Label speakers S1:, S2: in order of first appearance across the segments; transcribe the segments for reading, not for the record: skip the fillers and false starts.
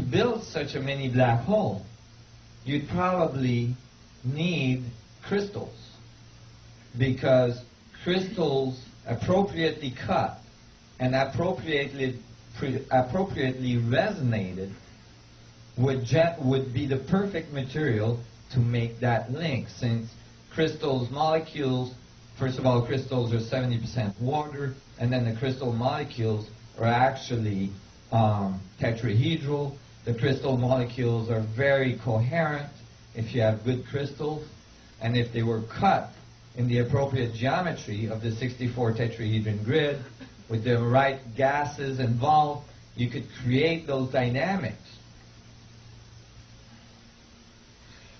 S1: to build such a mini black hole, you'd probably need crystals, because crystals appropriately cut and appropriately resonated would be the perfect material to make that link, since crystals molecules, first of all, crystals are 70% water, and then the crystal molecules are actually tetrahedral. The crystal molecules are very coherent if you have good crystals, and if they were cut in the appropriate geometry of the 64 tetrahedron grid with the right gases involved, you could create those dynamics.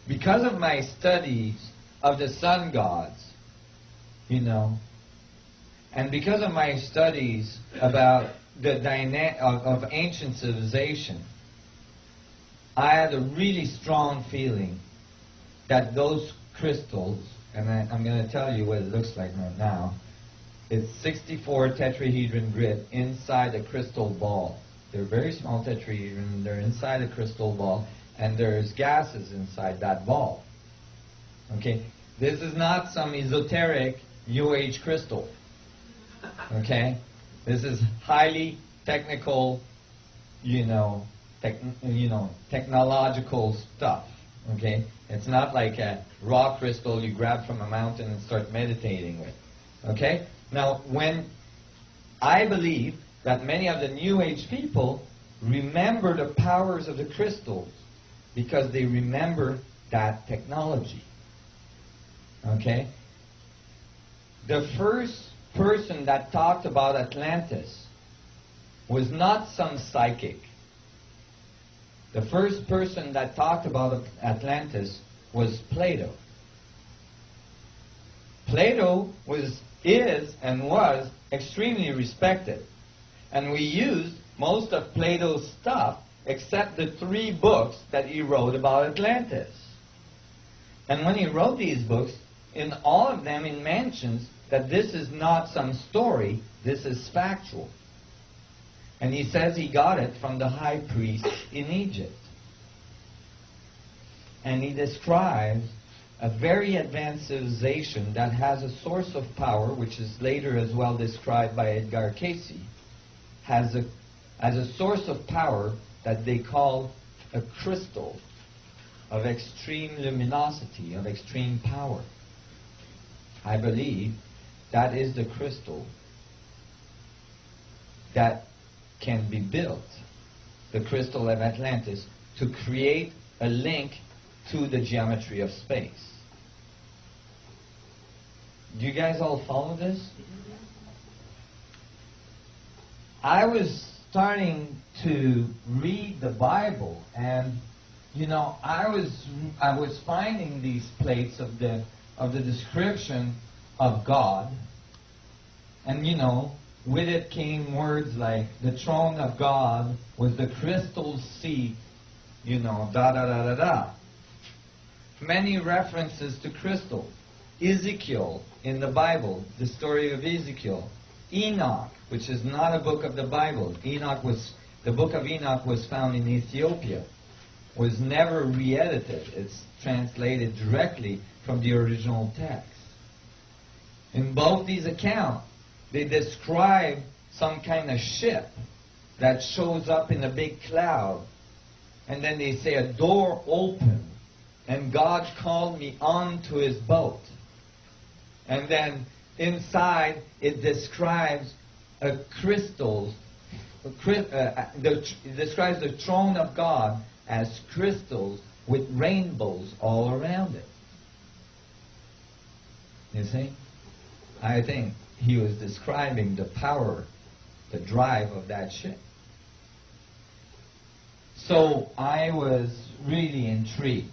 S1: Because of my studies of the sun gods, and because of my studies about the of ancient civilization, I had a really strong feeling that those crystals, and I'm going to tell you what it looks like right now. It's 64 tetrahedron grid inside a crystal ball. They're very small tetrahedron, they're inside a crystal ball, and there's gases inside that ball. Okay? This is not some esoteric New Age crystal. Okay? This is highly technical, technological stuff. Okay? It's not like a raw crystal you grab from a mountain and start meditating with. Okay? Now, when I believe that many of the New Age people remember the powers of the crystals because they remember that technology. Okay? The first person that talked about Atlantis was not some psychic. The first person that talked about Atlantis was Plato. Plato is and was extremely respected. And we used most of Plato's stuff except the 3 books that he wrote about Atlantis. And when he wrote these books, in all of them he mentions that this is not some story, this is factual. And he says he got it from the high priest in Egypt. And he describes a very advanced civilization that has a source of power, which is later as well described by Edgar Cayce, has a source of power that they call a crystal of extreme luminosity, of extreme power. I believe that is the crystal that can be built, the crystal of Atlantis, to create a link to the geometry of space. Do you guys all follow this? I was starting to read the Bible, and I was finding these plates of the description of God, and with it came words like the throne of God was the crystal seat, da da da da da. Many references to crystal. Ezekiel in the Bible, the story of Ezekiel. Enoch, which is not a book of the Bible. The book of Enoch was found in Ethiopia, was never re-edited. It's translated directly from the original text. In both these accounts, they describe some kind of ship that shows up in a big cloud, and then they say a door opened, and God called me onto his boat. And then inside it describes it describes the throne of God as crystals with rainbows all around it. You see? I think he was describing the power, the drive of that ship. So I was really intrigued.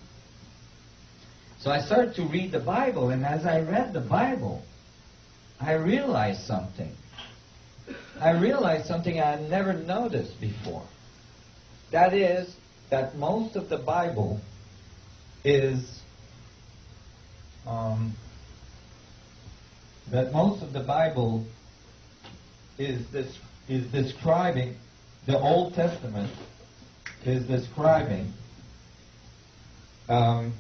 S1: So I started to read the Bible, and as I read the Bible, I realized something. I realized something I had never noticed before. That is, that most of the Bible is describing the Old Testament is describing I'm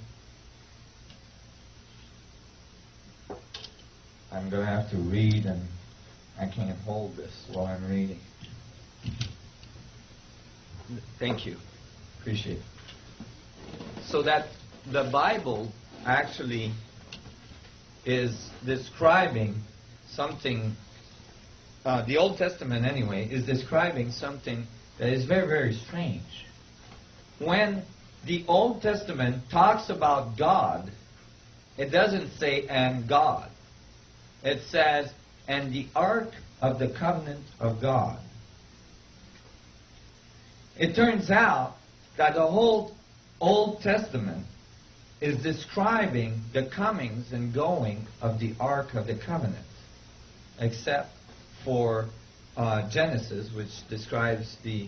S1: going to have to read, and I can't hold this while I'm reading. Thank you. Appreciate it. So that the Bible actually is describing something, the Old Testament anyway, is describing something that is very, very strange. When the Old Testament talks about God, it doesn't say, and God. It says, and the Ark of the Covenant of God. It turns out that the whole Old Testament is describing the comings and going of the Ark of the Covenant, except for Genesis, which describes the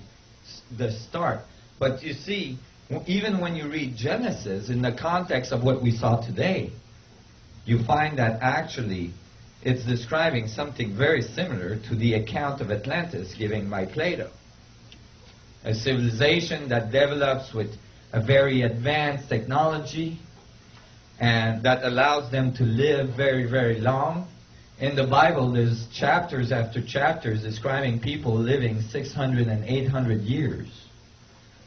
S1: start. But you see, even when you read Genesis in the context of what we saw today, you find that actually it's describing something very similar to the account of Atlantis given by Plato. A civilization that develops with a very advanced technology and that allows them to live very, very long. In the Bible, there's chapters after chapters describing people living 600 and 800 years.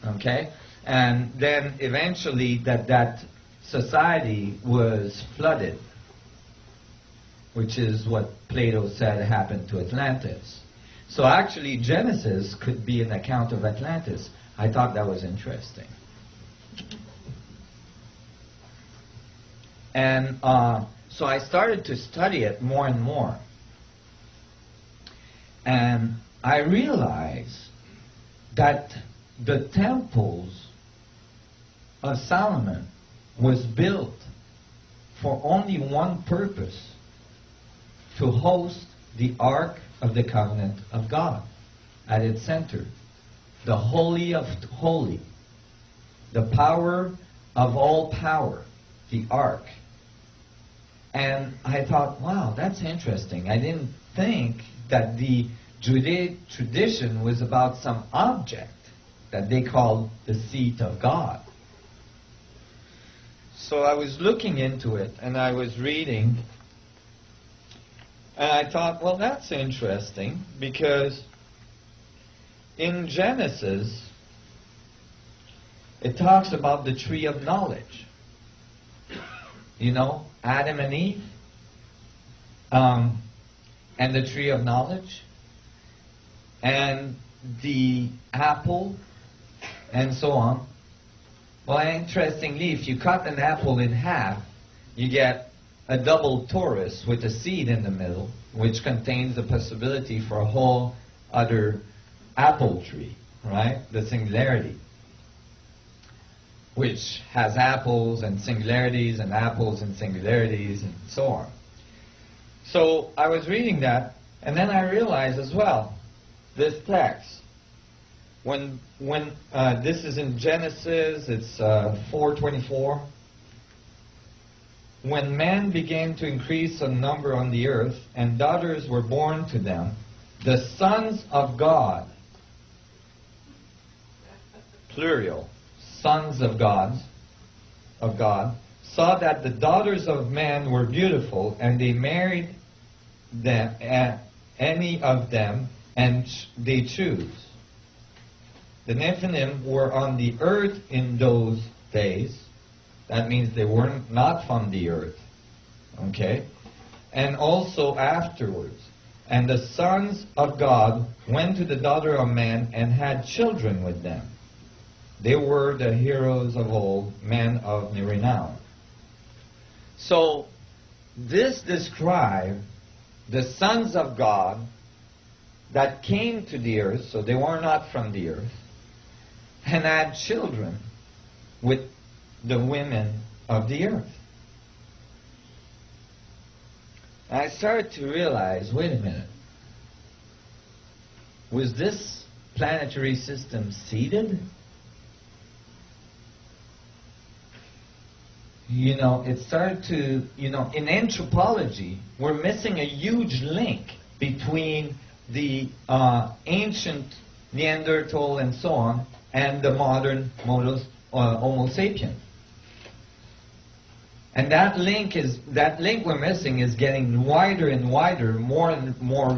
S1: Okay? And then eventually that society was flooded, which is what Plato said happened to Atlantis. So actually Genesis could be an account of Atlantis. I thought that was interesting. And so I started to study it more and more. And I realized that the temples of Solomon was built for only one purpose: to host the Ark of the Covenant of God at its center, the Holy of Holy, the power of all power, the Ark. And I thought, wow, that's interesting. I didn't think that the Judaic tradition was about some object that they called the seat of God. So I was looking into it, and I was reading, and I thought, well, that's interesting, because in Genesis, it talks about the tree of knowledge. You know, Adam and Eve, and the tree of knowledge, and the apple, and so on. Well, interestingly, if you cut an apple in half, you get a double torus with a seed in the middle, which contains the possibility for a whole other apple tree, right? The singularity, which has apples and singularities and apples and singularities and so on. So I was reading that, and then I realized as well, this text, when this is in Genesis, it's 4:24. When man began to increase in number on the earth, and daughters were born to them, the sons of God, plural, sons of God, saw that the daughters of man were beautiful, and they married them, any of them, and they chose. The Nephilim were on the earth in those days. That means they were not from the earth. Okay? And also afterwards. And the sons of God went to the daughter of man and had children with them. They were the heroes of old, men of renown. So, this describes the sons of God that came to the earth, so they were not from the earth, and had children with the women of the earth. I started to realize, wait a minute, was this planetary system seeded? You know, it started to, in anthropology, we're missing a huge link between the ancient Neanderthal and so on, and the modern Homo sapien. And that link we're missing is getting wider and wider, more and more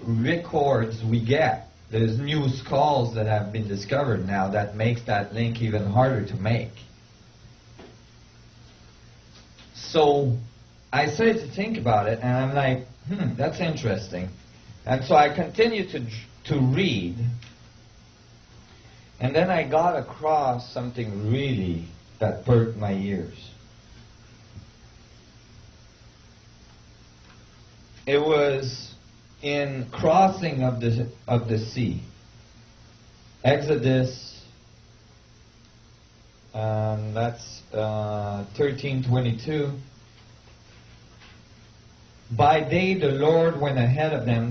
S1: records we get. There's new skulls that have been discovered now that makes that link even harder to make. So I started to think about it, and I'm like, that's interesting. And so I continued to read, and then I got across something really that perked my ears. It was in crossing of the sea. Exodus, that's 13:22. By day the Lord went ahead of them